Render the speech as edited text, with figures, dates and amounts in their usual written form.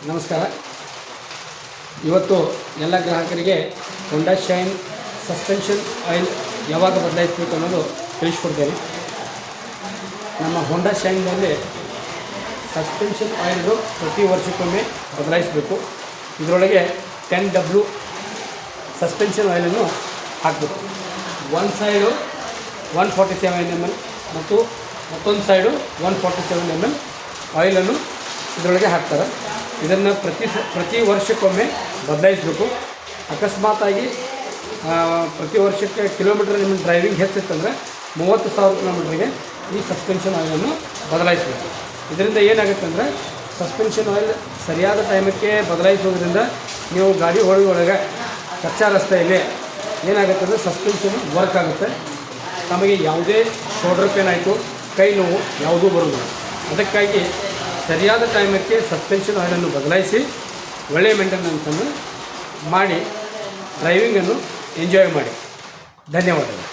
ನಮಸ್ಕಾರ. ಇವತ್ತು ಎಲ್ಲ ಗ್ರಾಹಕರಿಗೆ ಹೋಂಡಾ ಶೈನ್ ಸಸ್ಪೆನ್ಷನ್ ಆಯಿಲ್ ಯಾವಾಗ ಬದಲಾಯಿಸಬೇಕು ಅನ್ನೋದು ತಿಳಿಸ್ಕೊಡ್ತೇನೆ. ನಮ್ಮ ಹೋಂಡಾ ಶೈನ್ನಲ್ಲಿ ಸಸ್ಪೆನ್ಷನ್ ಆಯಿಲ್ಗಳು ಪ್ರತಿ ವರ್ಷಕ್ಕೊಮ್ಮೆ ಬದಲಾಯಿಸಬೇಕು. ಇದರೊಳಗೆ 10W ಸಸ್ಪೆನ್ಷನ್ ಆಯಿಲನ್ನು ಹಾಕಬೇಕು. ಒಂದು ಸೈಡು 147 ml ಮತ್ತು ಮತ್ತೊಂದು ಸೈಡು 147 ml ಆಯಿಲನ್ನು ಇದರೊಳಗೆ ಹಾಕ್ತಾರೆ. ಇದನ್ನು ಪ್ರತಿ ವರ್ಷಕ್ಕೊಮ್ಮೆ ಬದಲಾಯಿಸಬೇಕು. ಅಕಸ್ಮಾತಾಗಿ ಪ್ರತಿ ವರ್ಷಕ್ಕೆ ಕಿಲೋಮೀಟರ್ ನಿಮ್ಮ ಡ್ರೈವಿಂಗ್ ಹೆಚ್ಚಿತ್ತಂದರೆ 30,000 ಕಿಲೋಮೀಟ್ರಿಗೆ ಈ ಸಸ್ಪೆನ್ಷನ್ ಆಯಿಲನ್ನು ಬದಲಾಯಿಸಬೇಕು. ಇದರಿಂದ ಏನಾಗುತ್ತೆ ಅಂದರೆ ಸಸ್ಪೆನ್ಷನ್ ಆಯಿಲ್ ಸರಿಯಾದ ಟೈಮಕ್ಕೆ ಬದಲಾಯಿಸೋದ್ರಿಂದ ನೀವು ಗಾಡಿ ಒಳಗೆ ಕಚ್ಚಾ ರಸ್ತೆಯಲ್ಲಿ ಏನಾಗುತ್ತೆ ಅಂದರೆ ಸಸ್ಪೆನ್ಷನ್ ವರ್ಕ್ ಆಗುತ್ತೆ. ನಮಗೆ ಯಾವುದೇ ಶೋಲ್ಡರ್ ಪೇನ್ ಆಯಿತು, ಕೈ ನೋವು ಯಾವುದೂ ಬರುವುದಿಲ್ಲ. ಅದಕ್ಕಾಗಿ ಸರಿಯಾದ ಟೈಮಕ್ಕೆ ಸಸ್ಪೆನ್ಷನ್ ಆಯಿಲನ್ನು ಬದಲಾಯಿಸಿ ಒಳ್ಳೆಯ ಮೇಂಟೆನೆನ್ಸನ್ನು ಮಾಡಿ ಡ್ರೈವಿಂಗನ್ನು ಎಂಜಾಯ್ ಮಾಡಿ. ಧನ್ಯವಾದಗಳು.